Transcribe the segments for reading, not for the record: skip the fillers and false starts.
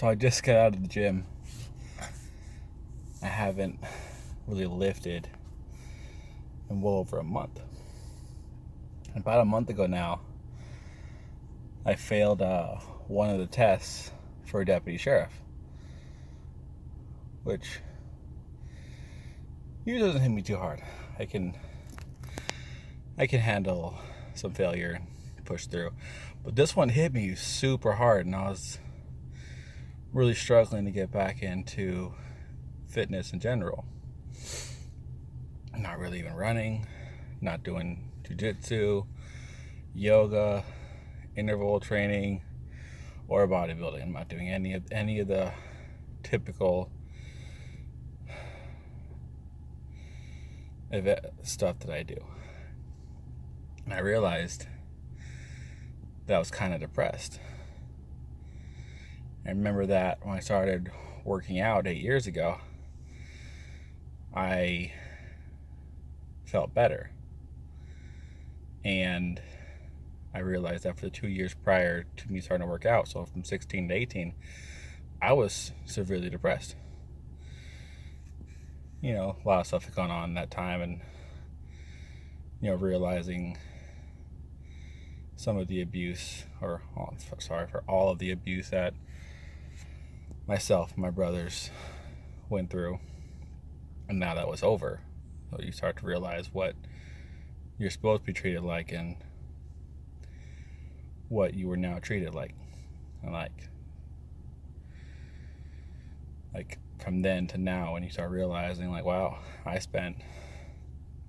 So I just got out of the gym. I haven't really lifted in well over a month. About a month ago now, I failed one of the tests for a deputy sheriff, which usually doesn't hit me too hard. I can handle some failure and push through. But this one hit me super hard, and I was really struggling to get back into fitness in general. Not really even running, not doing jiu-jitsu, yoga, interval training, or bodybuilding. I'm not doing any of the typical stuff that I do. And I realized that I was kind of depressed. I remember that when I started working out 8 years ago, I felt better. And I realized that for the 2 years prior to me starting to work out, so from 16 to 18, I was severely depressed. A lot of stuff had gone on in that time, and realizing some of the abuse, for all of the abuse that myself and my brothers went through. And now that was over, so you start to realize what you're supposed to be treated like and what you were now treated like. And like from then to now, when you start realizing like, wow, I spent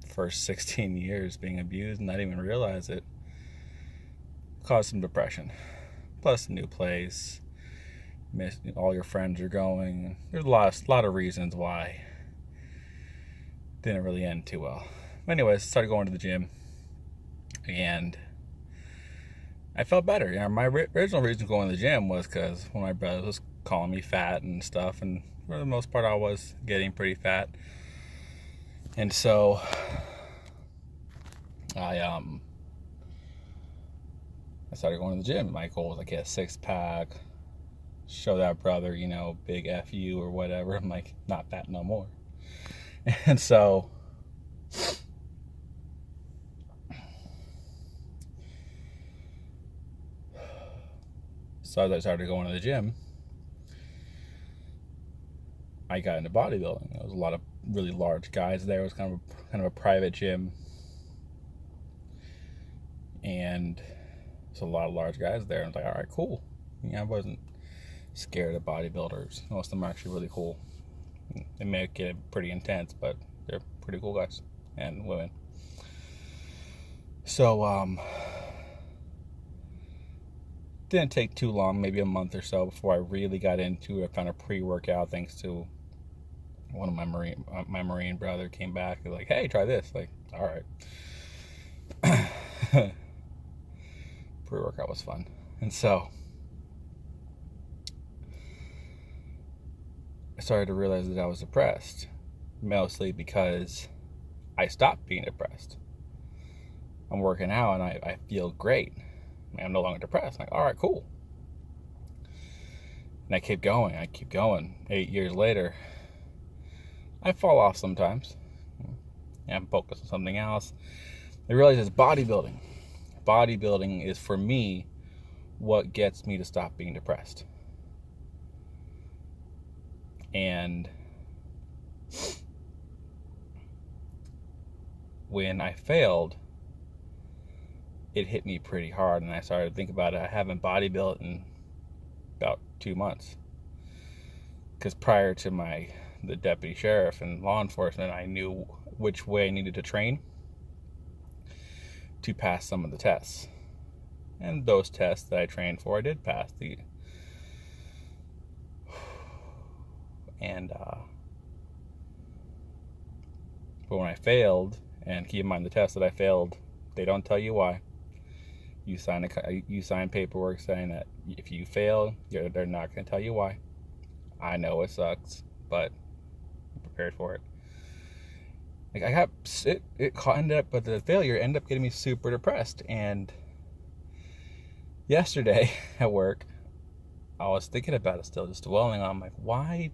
the first 16 years being abused and not even realize it, caused some depression. Plus a new place, all your friends are going. There's a lot of reasons why it didn't really end too well. Anyways, started going to the gym, and I felt better. My original reason for going to the gym was because one of my brothers was calling me fat and stuff, and for the most part I was getting pretty fat. And so I started going to the gym. My goal was like get a 6-pack, show that brother, big F you or whatever. I'm like, not fat no more. And so as I started going to the gym, I got into bodybuilding. There was a lot of really large guys there. It was kind of a private gym, and there's a lot of large guys there. I was like, all right, cool. I wasn't scared of bodybuilders. Most of them are actually really cool. They may get pretty intense, but they're pretty cool guys and women. So didn't take too long, maybe a month or so, before I really got into it. I found a pre-workout thanks to one of my Marine brother came back and like, hey, try this. Like, all right. Pre-workout was fun. And so I started to realize that I was depressed, mostly because I stopped being depressed. I'm working out and I feel great. I'm no longer depressed. I'm like, all right, cool. And I keep going. 8 years later, I fall off sometimes. I'm focused on something else. I realize it's bodybuilding. Bodybuilding is, for me, what gets me to stop being depressed. And when I failed, it hit me pretty hard, and I started to think about it. I haven't bodybuilt in about 2 months. Because prior to the deputy sheriff and law enforcement, I knew which way I needed to train to pass some of the tests. And those tests that I trained for, I did pass. But when I failed, and keep in mind the tests that I failed, they don't tell you why. You sign paperwork saying that if you fail, they're not going to tell you why. I know it sucks, but I'm prepared for it. Like but the failure ended up getting me super depressed. And yesterday at work, I was thinking about it still, just dwelling on, like, why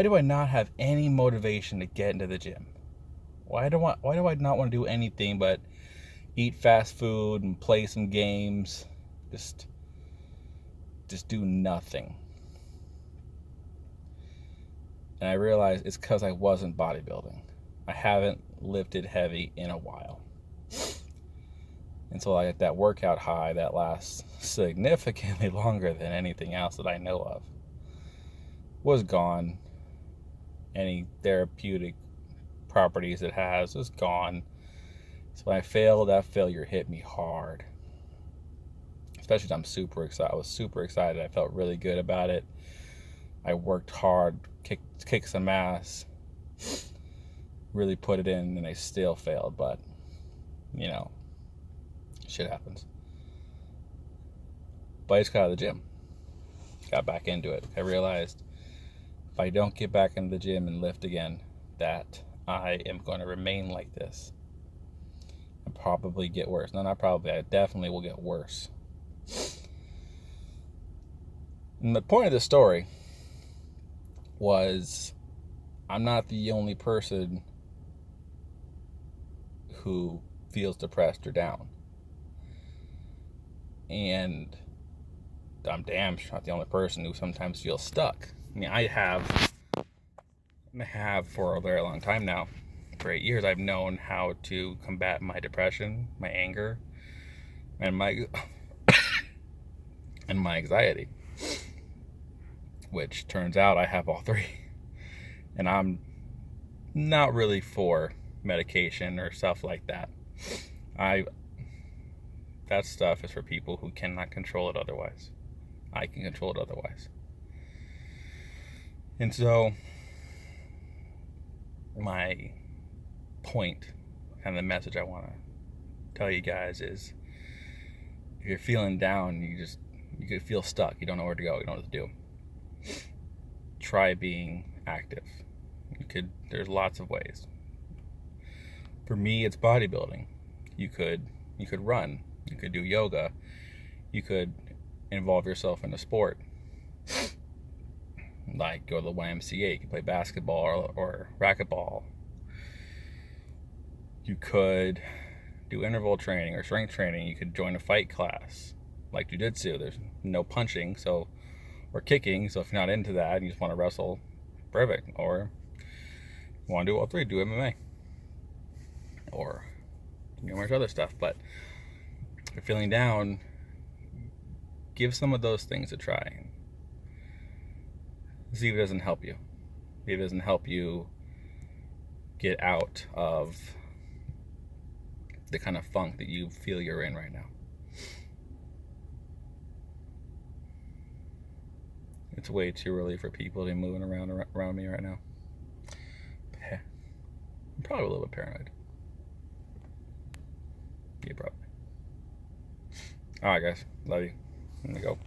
do I not have any motivation to get into the gym? Why do I not want to do anything but eat fast food and play some games? Just do nothing. And I realized it's because I wasn't bodybuilding. I haven't lifted heavy in a while. And so I get that workout high that lasts significantly longer than anything else that I know of was gone. Any therapeutic properties it has was gone. So when I failed, that failure hit me hard. Especially I'm super excited. I was super excited. I felt really good about it. I worked hard, kicked some ass, really put it in, and I still failed. But, you know, shit happens. But I just got out of the gym. Got back into it. I realized if I don't get back into the gym and lift again, that I am going to remain like this. And probably get worse. No, not probably. I definitely will get worse. And the point of the story was I'm not the only person who feels depressed or down. And I'm damn sure not the only person who sometimes feels stuck. I mean, I have for a very long time now. For 8 years, I've known how to combat my depression, my anger, and my anxiety. Which turns out I have all three. And I'm not really for medication or stuff like that. That stuff is for people who cannot control it otherwise. I can control it otherwise. And so my point and the message I want to tell you guys is, if you're feeling down, you could feel stuck, you don't know where to go, you don't know what to do, try being active. There's lots of ways. For me, it's bodybuilding. You could run, you could do yoga, you could involve yourself in a sport, like go to the YMCA, you could play basketball or racquetball. You could do interval training or strength training. You could join a fight class like jiu-jitsu. There's no punching or kicking, so if you're not into that and you just want to wrestle, perfect. Or you want to do all three, do MMA or numerous other stuff. But if you're feeling down, give some of those things a try. See if it doesn't help you. See if it doesn't help you get out of the kind of funk that you feel you're in right now. It's way too early for people to be moving around me right now. I'm probably a little bit paranoid. Yeah, probably. Alright guys, love you. I'm gonna go.